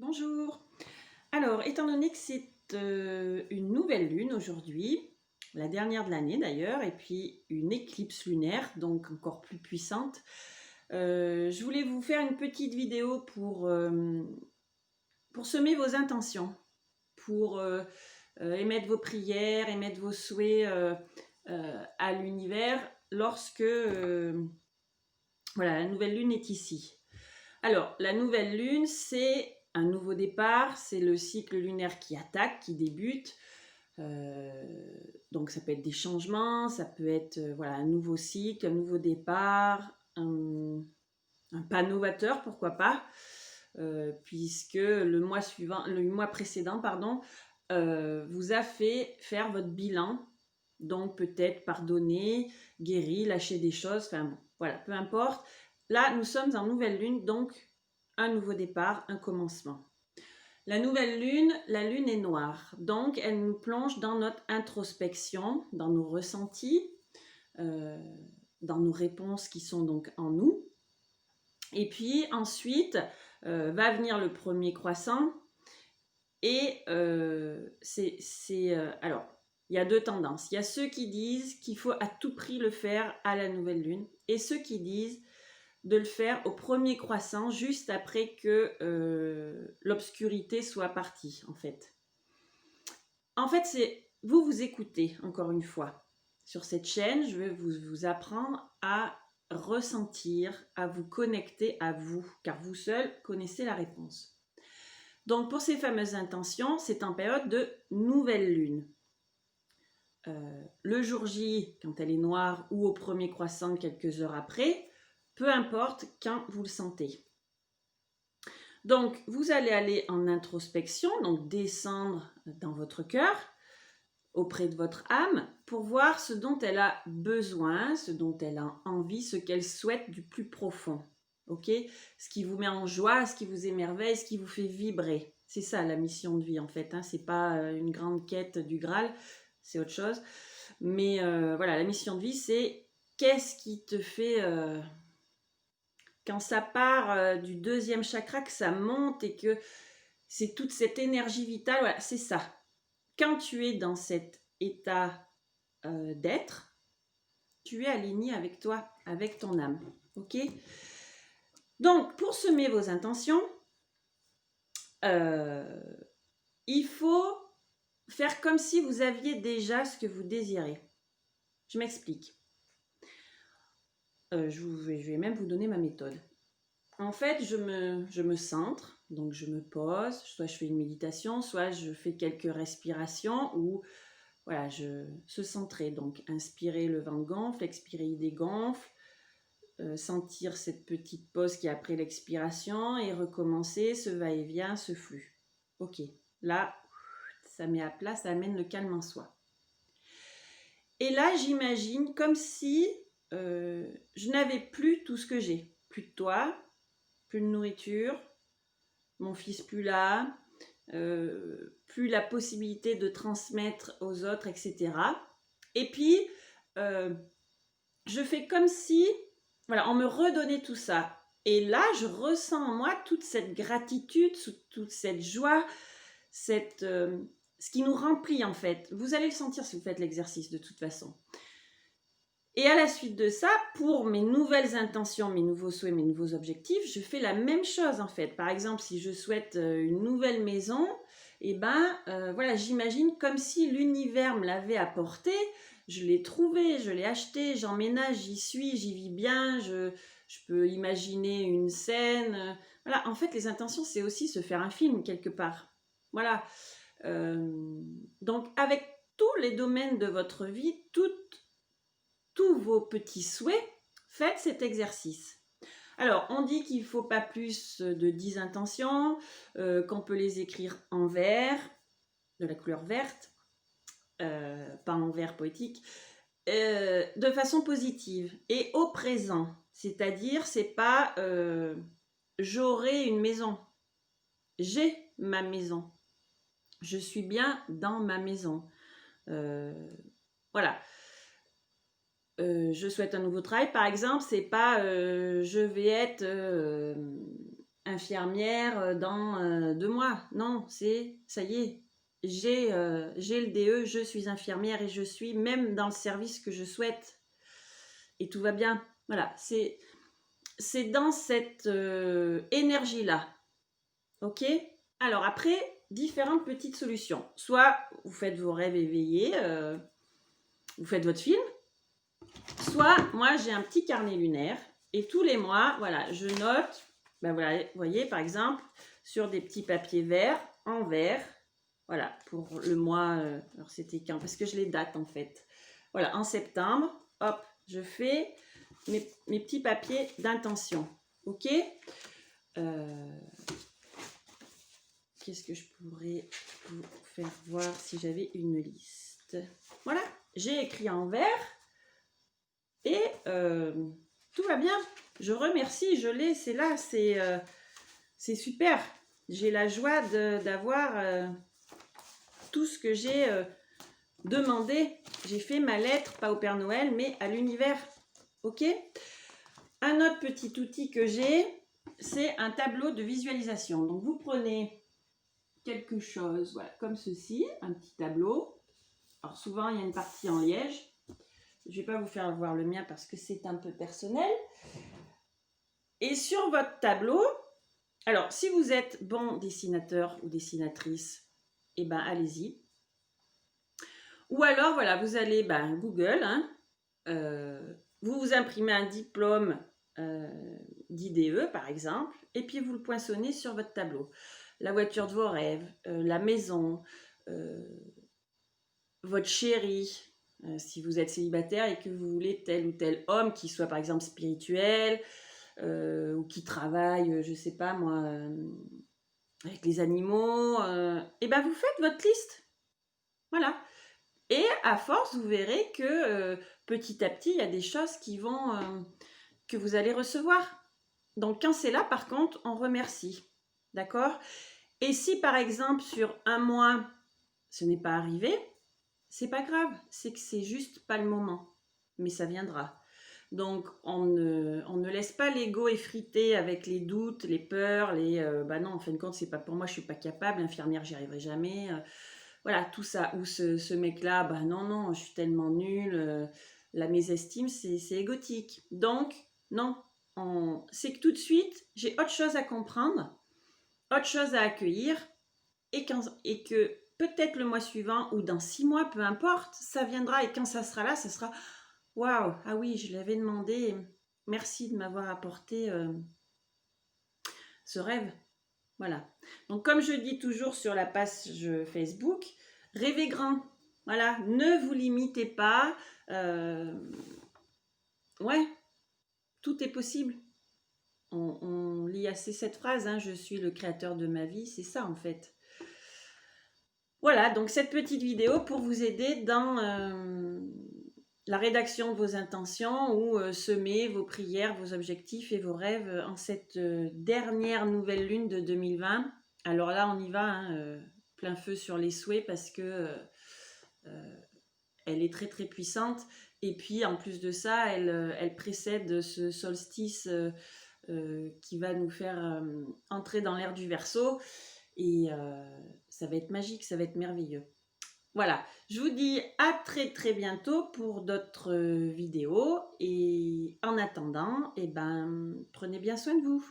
Bonjour. Alors, étant donné que c'est une nouvelle lune aujourd'hui, la dernière de l'année d'ailleurs, et puis une éclipse lunaire, donc encore plus puissante, je voulais vous faire une petite vidéo pour semer vos intentions, pour émettre vos prières, émettre vos souhaits à l'univers lorsque voilà, la nouvelle lune est ici. Alors, la nouvelle lune, c'est un nouveau départ, c'est le cycle lunaire qui attaque, qui débute. Donc, ça peut être des changements, ça peut être voilà, un nouveau cycle, un nouveau départ, un pas novateur, pourquoi pas, puisque le mois précédent, pardon, vous a fait faire votre bilan. Donc, peut-être pardonner, guérir, lâcher des choses, enfin bon, voilà, peu importe. Là, nous sommes en nouvelle lune, donc un nouveau départ, un commencement. La nouvelle lune, la lune est noire, donc elle nous plonge dans notre introspection, dans nos ressentis, dans nos réponses qui sont donc en nous. Et puis ensuite, va venir le premier croissant. Et alors, il y a deux tendances. Il y a ceux qui disent qu'il faut à tout prix le faire à la nouvelle lune, et ceux qui disent de le faire au premier croissant, juste après que l'obscurité soit partie, en fait. En fait, c'est vous écoutez, encore une fois. Sur cette chaîne, je vais vous apprendre à ressentir, à vous connecter à vous, car vous seul connaissez la réponse. Donc, pour ces fameuses intentions, c'est en période de nouvelle lune. Le jour J, quand elle est noire, ou au premier croissant quelques heures après, peu importe quand vous le sentez. Donc, vous allez aller en introspection, donc descendre dans votre cœur, auprès de votre âme, pour voir ce dont elle a besoin, ce dont elle a envie, ce qu'elle souhaite du plus profond. Ok, ce qui vous met en joie, ce qui vous émerveille, ce qui vous fait vibrer. C'est ça la mission de vie en fait. C'est pas une grande quête du Graal, c'est autre chose. Mais voilà, la mission de vie, c'est qu'est-ce qui te fait quand ça part du deuxième chakra, que ça monte et que c'est toute cette énergie vitale. Voilà, c'est ça. Quand tu es dans cet état d'être, tu es aligné avec toi, avec ton âme. Ok? Donc, pour semer vos intentions, il faut faire comme si vous aviez déjà ce que vous désirez. Je m'explique. Je vais même vous donner ma méthode. En fait, je me centre, donc je me pose, soit je fais une méditation, soit je fais quelques respirations ou voilà, se centrer. Donc, inspirer, le ventre gonfle, expirer, il dégonfle, sentir cette petite pause qui est après l'expiration et recommencer ce va-et-vient, ce flux. Ok, là, ça met à plat, ça amène le calme en soi. Et là, j'imagine comme si je n'avais plus tout ce que j'ai. Plus de toit, plus de nourriture, mon fils plus là, plus la possibilité de transmettre aux autres, etc. Et puis, je fais comme si, voilà, on me redonnait tout ça. Et là, je ressens en moi toute cette gratitude, toute cette joie, ce qui nous remplit en fait. Vous allez le sentir si vous faites l'exercice de toute façon. Et à la suite de ça, pour mes nouvelles intentions, mes nouveaux souhaits, mes nouveaux objectifs, je fais la même chose en fait. Par exemple, si je souhaite une nouvelle maison, et voilà, j'imagine comme si l'univers me l'avait apporté, je l'ai trouvé, je l'ai acheté, j'emménage, j'y suis, j'y vis bien, je peux imaginer une scène. Voilà, en fait, les intentions, c'est aussi se faire un film quelque part. Voilà. Donc, avec tous les domaines de votre vie, tous vos petits souhaits, faites cet exercice. Alors, on dit qu'il ne faut pas plus de 10 intentions, qu'on peut les écrire en vert, de la couleur verte, pas en vert poétique, de façon positive et au présent. C'est-à-dire, c'est pas j'aurai une maison, j'ai ma maison, je suis bien dans ma maison. Voilà. Je souhaite un nouveau travail, par exemple, c'est pas je vais être infirmière dans 2 mois. Non, c'est ça y est, j'ai le DE, je suis infirmière et je suis même dans le service que je souhaite et tout va bien. Voilà, c'est dans cette énergie-là. OK? Alors après, différentes petites solutions. Soit vous faites vos rêves éveillés, vous faites votre film. Soit moi j'ai un petit carnet lunaire et tous les mois, voilà, je note, ben voilà, vous voyez par exemple, sur des petits papiers verts, en vert, voilà, pour le mois, alors c'était quand? Parce que je les date en fait. Voilà, en septembre, hop, je fais mes petits papiers d'intention. OK? Qu'est-ce que je pourrais vous faire voir si j'avais une liste? Voilà, j'ai écrit en vert et tout va bien. Je remercie, je l'ai, c'est là, c'est super. J'ai la joie d'avoir tout ce que j'ai demandé. J'ai fait ma lettre, pas au Père Noël, mais à l'univers. OK? Un autre petit outil que j'ai, c'est un tableau de visualisation. Donc vous prenez quelque chose, voilà, comme ceci, un petit tableau. Alors souvent, il y a une partie en liège. Je ne vais pas vous faire voir le mien parce que c'est un peu personnel. Et sur votre tableau, alors si vous êtes bon dessinateur ou dessinatrice, eh ben allez-y. Ou alors, voilà, vous allez Google, hein, vous vous imprimez un diplôme d'IDE, par exemple, et puis vous le poinçonnez sur votre tableau. La voiture de vos rêves, la maison, votre chéri, si vous êtes célibataire et que vous voulez tel ou tel homme qui soit par exemple spirituel ou qui travaille, je sais pas moi, avec les animaux, et ben vous faites votre liste. Voilà. Et à force, vous verrez que petit à petit, il y a des choses qui vont que vous allez recevoir. Donc quand c'est là, par contre, on remercie. D'accord? Et si par exemple sur un mois, ce n'est pas arrivé, c'est pas grave, c'est que c'est juste pas le moment, mais ça viendra. Donc on ne laisse pas l'ego effrité avec les doutes, les peurs, bah non, en fin de compte, c'est pas pour moi, je suis pas capable, infirmière, j'y arriverai jamais. Voilà, tout ça. Ou ce mec-là, bah non, non, je suis tellement nulle, la mésestime, c'est égotique. Donc, non, c'est que tout de suite, j'ai autre chose à comprendre, autre chose à accueillir, et que peut-être le mois suivant ou dans 6 mois, peu importe, ça viendra et quand ça sera là, ça sera waouh, ah oui, je l'avais demandé, merci de m'avoir apporté ce rêve. Voilà. Donc comme je dis toujours sur la page Facebook, rêvez grand. Voilà, ne vous limitez pas. Ouais, tout est possible. On lit assez cette phrase, hein, je suis le créateur de ma vie, c'est ça en fait. Voilà, donc cette petite vidéo pour vous aider dans la rédaction de vos intentions ou semer vos prières, vos objectifs et vos rêves en cette dernière nouvelle lune de 2020. Alors là, on y va, hein, plein feu sur les souhaits parce que elle est très très puissante. Et puis en plus de ça, elle précède ce solstice qui va nous faire entrer dans l'ère du Verseau. Et ça va être magique, ça va être merveilleux. Voilà, je vous dis à très très bientôt pour d'autres vidéos. Et en attendant, prenez bien soin de vous.